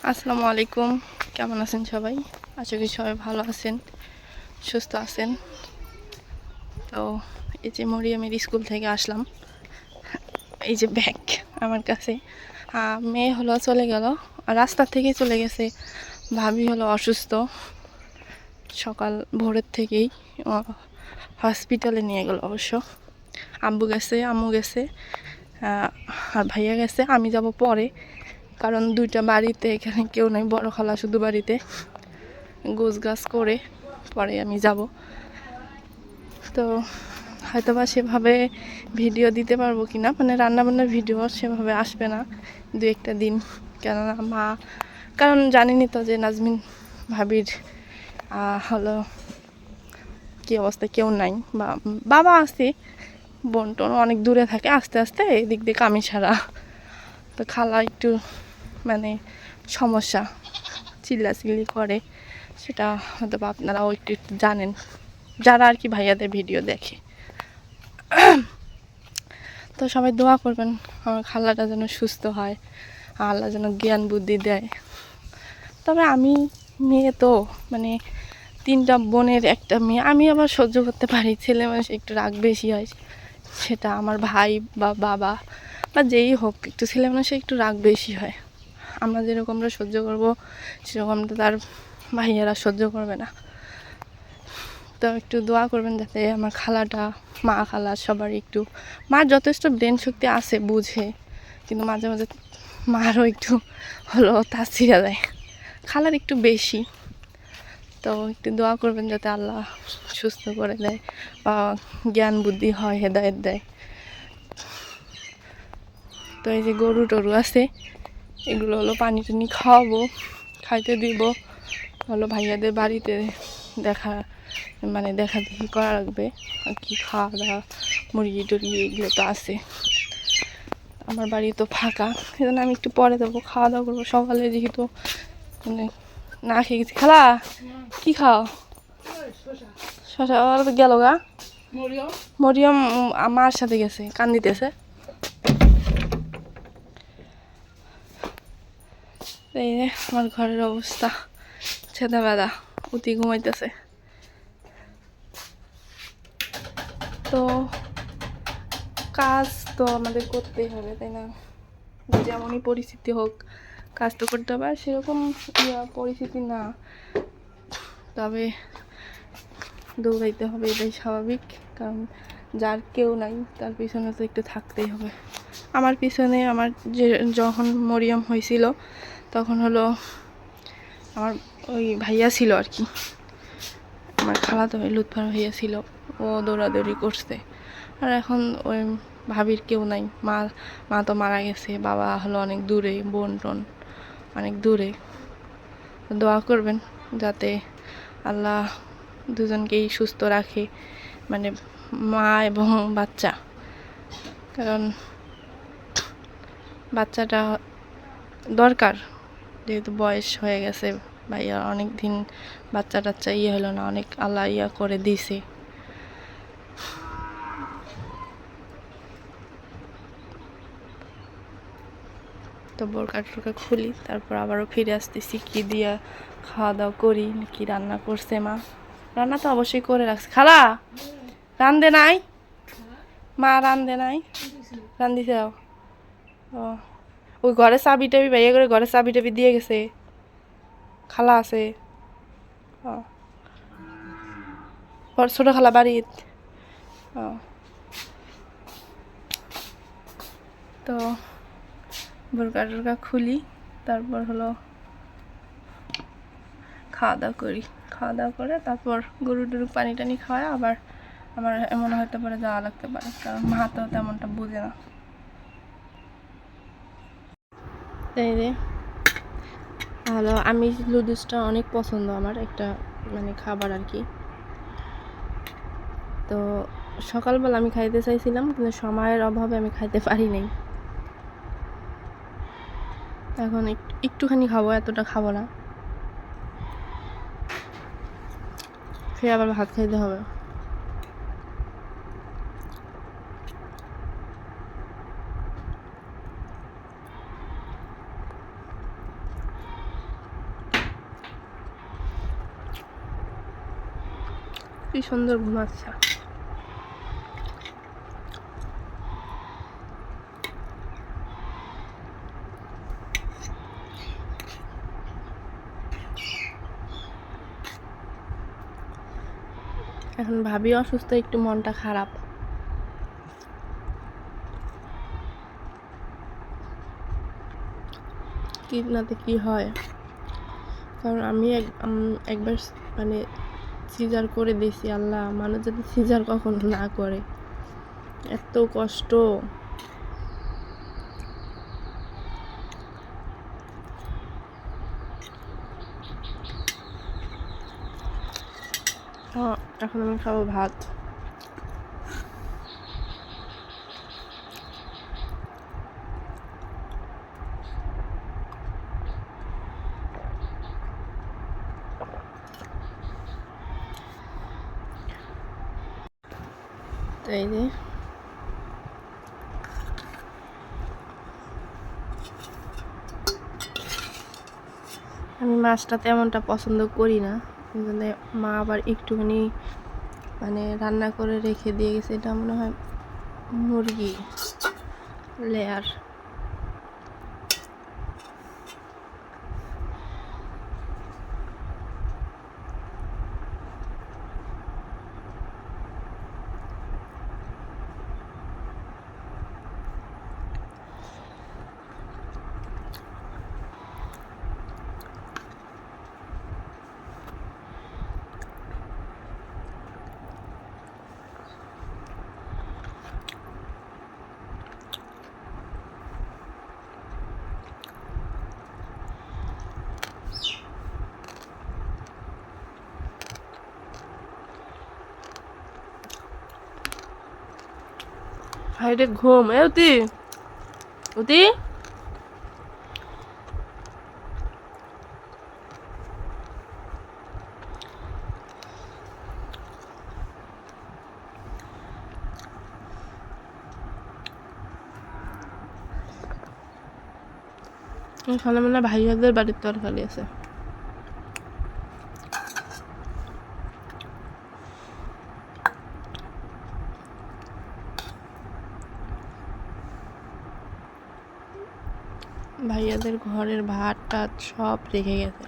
আসসালামু আলাইকুম। কেমন আছেন সবাই? আশা করি সবাই ভালো আছেন, সুস্থ আছেন। তো এই যে মরিয়মের স্কুল থেকে আসলাম, এই যে ব্যাগ আমার কাছে। মেয়ে হলো চলে গেল, রাস্তা থেকেই চলে গেছে। ভাবি হলো অসুস্থ, সকাল ভোরের থেকেই হসপিটালে নিয়ে গেল। অবশ্য আব্বু গেছে, আম্মু গেছে, আর ভাইয়া গেছে। আমি যাব পরে, কারণ দুইটা বাড়িতে এখানে কেউ নেই, বড় খালা শুধু বাড়িতে। গোছ গাছ করে পরে আমি যাব। তো হয়তোবা সেভাবে ভিডিও দিতে পারবো কি না, মানে রান্নাবান্নার ভিডিও সেভাবে আসবে না দু একটা দিন। কেননা মা, কারণ জানিনি তো যে নাজমিন ভাবির হলো কী অবস্থা, কেউ নাই। বাবা আছে, বোন টোন অনেক দূরে থাকে, আস্তে আস্তে এদিক দিয়ে কামি সারা। তো খালা একটু মানে সমস্যা, চিল্লাচিল্লি করে, সেটা হয়তো আপনারাও একটু একটু জানেন যারা আর কি ভাইয়াদের ভিডিও দেখে। তো সবাই দোয়া করবেন আমার খালাটা যেন সুস্থ হয়, আল্লাহ যেন জ্ঞান বুদ্ধি দেয়। তবে আমি মেয়ে তো, মানে তিনটা বোনের একটা মেয়ে, আমি আবার সহ্য করতে পারি। ছেলে মানুষ একটু রাগ বেশি হয়, সেটা আমার ভাই বা বাবা বা যেই হোক, একটু ছেলে মানুষের একটু রাগ বেশি হয়। আমরা যেরকমটা সহ্য করব সেরকমটা তার ভাইয়েরা সহ্য করবে না। তো একটু দোয়া করবেন যাতে আমার খালাটা, মা খালা সবার একটু, মার যথেষ্ট ব্রেন শক্তি আছে, বুঝে, কিন্তু মাঝে মাঝে মারও একটু হলো তাছিরা দেয়, খালার একটু বেশি। তো একটু দোয়া করবেন যাতে আল্লাহ সুস্থ করে দেয় বা জ্ঞান বুদ্ধি হয়, হেদায়েত দেয়। তো এই যে গরু টরু আছে, এগুলো হলো পানি টানি খাওয়াবো, খাইতে দিব। হলো ভাইয়াদের বাড়িতে দেখা, মানে দেখা দেখি করা লাগবে আর কি, খাওয়া দাওয়া, মুরগি টুরগি এগুলো তো আছে। আমার বাড়ি তো ফাঁকা, সেজন্য আমি একটু পরে যাবো, খাওয়া দাওয়া করবো। সকালে যেহেতু মানে না খেয়ে গেছি। খালা কি খাও? শশা। ওরা তো গেল গা, মরিয়ম আমার সাথে গেছে, কান দিতেছে। এই যে আমার ঘরের অবস্থা, ছেদা বেদা, উতি ঘুমাইতেছে। তো কাজ তো আমাদের করতেই হবে, তাই না? যেমনই পরিস্থিতি হোক, কাজ তো করতে হবে। আর সেরকম পরিস্থিতি না, তবে দৌড়াইতে হবে, এটাই স্বাভাবিক। কারণ যার কেউ নাই তার পিছনে তো একটু থাকতেই হবে। আমার পিছনে আমার যে যখন মরিয়ম হয়েছিল তখন হলো আমার ওই ভাইয়া ছিল আর কি, আমার খালাতো ভাই লুৎফার ভাইয়া ছিল, ও দৌড়াদৌড়ি করছে। আর এখন ওই ভাবির কেউ নাই, মা তো মারা গেছে, বাবা হলো অনেক দূরে, বোন টোন অনেক দূরে। দোয়া করবেন যাতে আল্লাহ দুজনকেই সুস্থ রাখে, মানে মা এবং বাচ্চা। কারণ বাচ্চাটা দরকার, যেহেতু বয়স হয়ে গেছে ভাইয়া, অনেক দিন বাচ্চা টাচ্চা হলো না, অনেক আল্লাহ করে দিছে। তো বোরকা টোরকা খুলি, তারপর আবারও ফিরে আসতেছি। কি দিয়া খাওয়া দাওয়া করি, কি রান্না করছে মা, রান্না তো অবশ্যই করে রাখছে। খালা রান্ধে নাই? মা রান্ধে নাই? রান্ধিছে? ও, ওই ঘরের চাবি টাবি ভাইয়া করে ঘরের চাবি টাবি দিয়ে গেছে, খালা আছে। ও, ছোট খালা বাড়িত। ও, তো বোরকা টোরকা খুলি, তারপর হলো খাওয়া দাওয়া করি। খাওয়া দাওয়া করে তারপর গরু টরু পানি টানি খাওয়ায় আবার আমার এমন হতে পারে যাওয়া লাগতে পারে, কারণ মা তো তেমনটা বুঝে না। তাই রে, হলো আমি লুডুসটা অনেক পছন্দ, আমার একটা মানে খাবার আর কি। তো সকালবেলা আমি খাইতে চাইছিলাম, কিন্তু সময়ের অভাবে আমি খাইতে পারি নাই। এখন একটুখানি খাবো, এতটা খাবো না, ফিরে আবার ভাত খাইতে হবে। কি সুন্দর ঘুমাচ্ছে। এখন ভাবি অসুস্থ, একটু মনটা খারাপ। কি নাতে কি হয়, কারণ আমি একবার মানে সিজার করে দিয়েছি। আল্লাহ, মানুষ যদি সিজার কখনো না করে, এত কষ্ট। এখন আমি খাবো ভাত। এই যে আমি মাছটা তেমনটা পছন্দ করি না, কিন্তু মা আবার একটুখানি মানে রান্না করে রেখে দিয়ে গেছে। এটা মনে হয় মুরগি লেয়ার। হাইরে ঘুম। উতি উতি এখানে মানে ভাইয়াদের বাড়ির তরকারি আছে। ভাইয়াদের ঘরের ভাত টাত সব রেখে গেছে,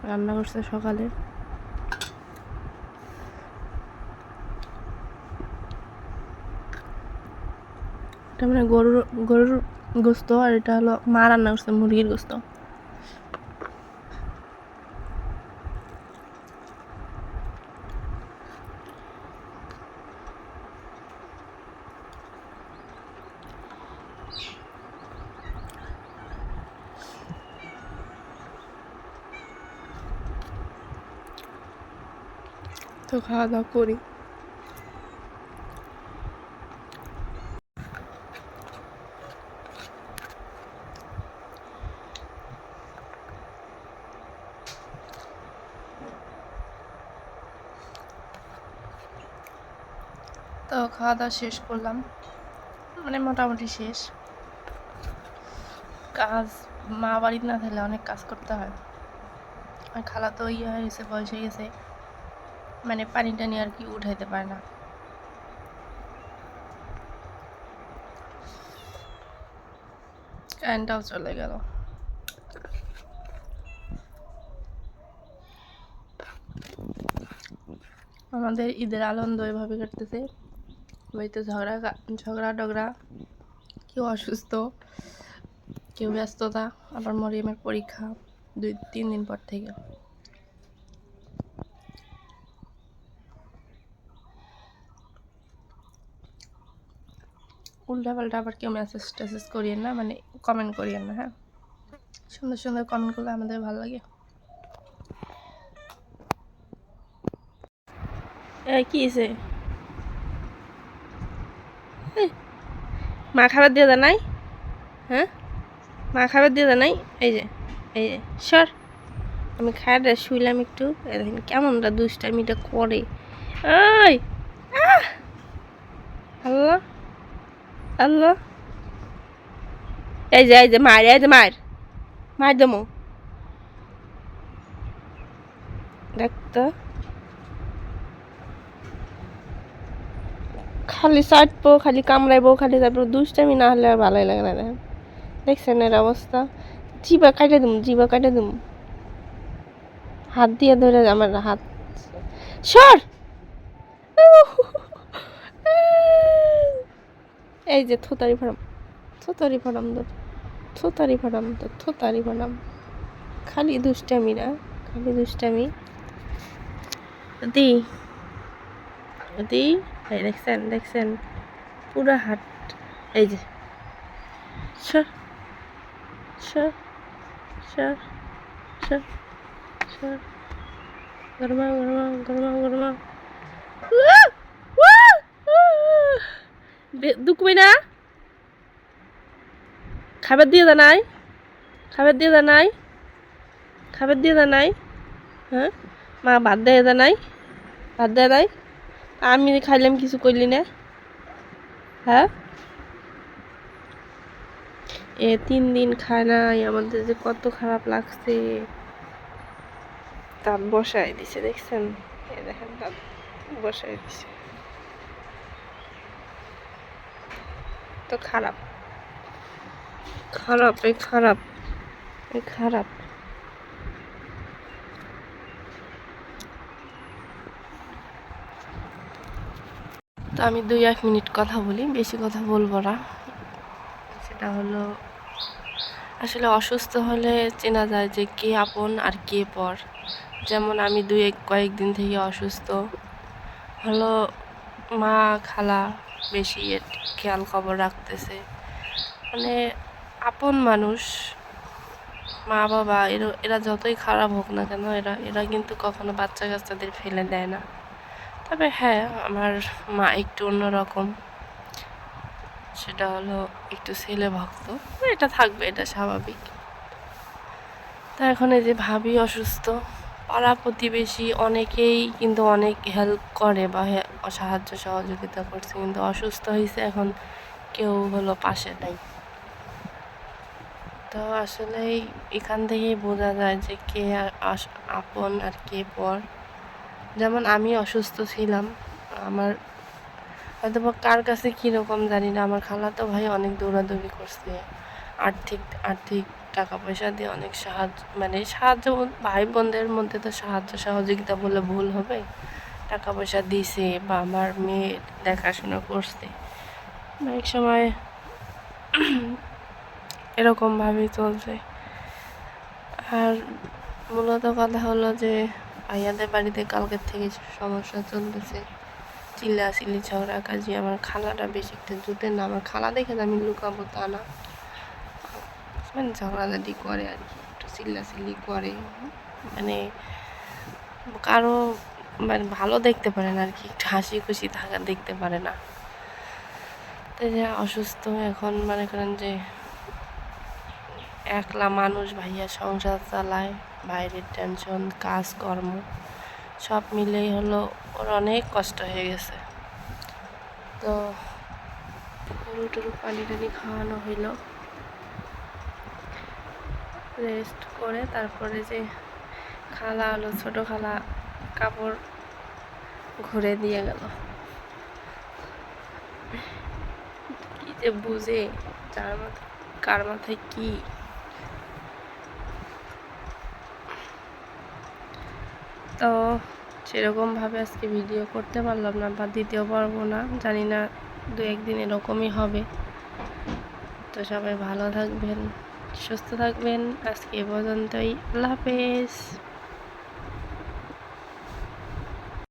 রান্না করছে সকালে। এটা মানে গরুর গোস্ত, আর এটা হলো মা রান্না করছে মুরগির গোস্ত। তো খাওয়া দাওয়া করি। তো খাওয়া দাওয়া শেষ করলাম, মানে মোটামুটি শেষ। কাজ মা বাড়িতে না থাকলে অনেক কাজ করতে হয়। আর খালা তো ইয়ে হয়ে গেছে, বয়স হয়ে গেছে, মানে পানি টানি আর কি উঠাইতে পারে না। কারেন্টটাও চলে গেল। আমাদের ঈদের আনন্দ এভাবে কাটতেছে। বাড়িতে ঝগড়া টগড়া, কেউ অসুস্থ, কেউ ব্যস্ততা। আবার মরিয়মের পরীক্ষা 2-3 দিন পর থেকে। উল্টা পাল্টা আবার কেউ মেসেজ টেসেজ করিয়েন না, মানে কমেন্ট করিয়েন না। হ্যাঁ, সুন্দর সুন্দর কমেন্ট করলে আমাদের ভালো লাগে। কি হয়েছে? মা খাবার দিয়ে দেয় নাই? হ্যাঁ, মা খাবার দিয়ে দেয় নাই? এই যে সর, আমি খায়াটা শুইলাম একটু। দেখেন কেমনটা দুষ্টামিটা করে। ওই আল্লাহ আল্লাহ, এই যে মার, এই যে মার দেবো। দেখ তো খালি চাটবো, খালি কামড়াইবো, খালি তারপর দুষ্টামি না হলে আর ভালোই লাগে না। দেখেন, দেখছেন এর অবস্থা? জিবা কাটে দিম, জিবা কাটে দিম। হাত দিয়ে ধরে আমার হাত সর। এই যে থুতারি ফাড়াম, থুতারি ফাড়াম তোর, থুতারি ফাড়াম তোর, থুতারি ফাড়াম। খালি দুষ্টামি না, খালি দুষ্টামি। দি দি, এই দেখছেন, দেখছেন পুরো হাত। এই যে সর সর সর সর সর, গরমা গরমা গরমা গরমা। দুকবি না, খাবার দিয়ে দা নাই, খাবার দিয়ে দা নাই, খাবার দিয়ে দা নাই। হ্যাঁ, মা ভাত দেয় দা নাই, ভাত দেয় নাই। আমি খাইলাম কিছু করলি না। হ্যাঁ, 3 দিন খায় নাই, আমাদের যে কত খারাপ লাগছে। দাঁত বসায় দিছে, দেখছেন? দেখেন দাঁত বসায় দিছে, তো খারাপ, খারাপ, এই খারাপ, এই খারাপ। তো আমি 2-1 মিনিট কথা বলি, বেশি কথা বলবো না। সেটা হলো, আসলে অসুস্থ হলে চেনা যায় যে কে আপন আর কে পর। যেমন আমি কয়েকদিন থেকে অসুস্থ হলো, মা খালা বেশি খেয়াল খবর রাখতেছে। মানে আপন মানুষ, মা বাবা, এরা যতই খারাপ হোক না কেন, এরা কিন্তু কখনো বাচ্চা কাচ্চাদের ফেলে দেয় না। তবে হ্যাঁ, আমার মা একটু অন্যরকম, সেটা হলো একটু ছেলে ভক্ত। এটা থাকবে, এটা স্বাভাবিক। তা এখন এই যে ভাবি অসুস্থ, পাড়া প্রতিবেশী অনেকেই কিন্তু অনেক হেল্প করে বা সাহায্য সহযোগিতা করছে, কিন্তু অসুস্থ হয়েছে এখন কেউ হলো পাশে নাই। তো আসলে এখান থেকেই বোঝা যায় যে কে আপন আর কে পর। যেমন আমি অসুস্থ ছিলাম, আমার হয়তো বা কার কাছে কীরকম জানি না, আমার খালাতো ভাই অনেক দৌড়াদৌড়ি করছে, আর্থিক আর্থিক টাকা পয়সা দিয়ে অনেক সাহায্য, ভাই বোনদের মধ্যে তো সাহায্য সহযোগিতা বলে ভুল হবে। টাকা পয়সা দিছে বা আমার মেয়ে দেখাশোনা করছে, এক সময় এরকমভাবেই চলছে। আর মূলত কথা হলো যে ভাইয়াদের বাড়িতে কালকের থেকে সমস্যা চলতেছে, চিল্লাচিল্লি ঝগড়াকাজি। আমার খালাটা বেশি একটা জুটে না, আমার খালা দেখে আমি লুকাবো তা না, মানে ঝগড়াঝাটি করে আর কি, একটু চিল্লাচিল্লি করে, মানে কারো মানে ভালো দেখতে পারে না আর কি, একটু হাসি খুশি থাকা দেখতে পারে না। তাই যে অসুস্থ এখন মনে করেন যে একলা মানুষ, ভাইয়া সংসার চালায়, বাইরের টেনশন, কাজকর্ম সব মিলেই হলো ওর অনেক কষ্ট হয়ে গেছে। তো গরু টরু পানি টানি খাওয়ানো হইলো, রেস্ট করে তারপরে যে খালা হলো, ছোট খালা কাপড় ঘুরে দিয়ে গেল। কি যে বুঝে, যার মাথায় কার মাথায় কি। তো সেরকমভাবে আজকে ভিডিও করতে পারলাম না বা দিতেও পারবো না, জানি না 2-1 দিন এরকমই হবে। তো সবাই ভালো থাকবেন, সুস্থ থাকবেন। আজকে এ পর্যন্তই, আল্লাহ হাফেজ।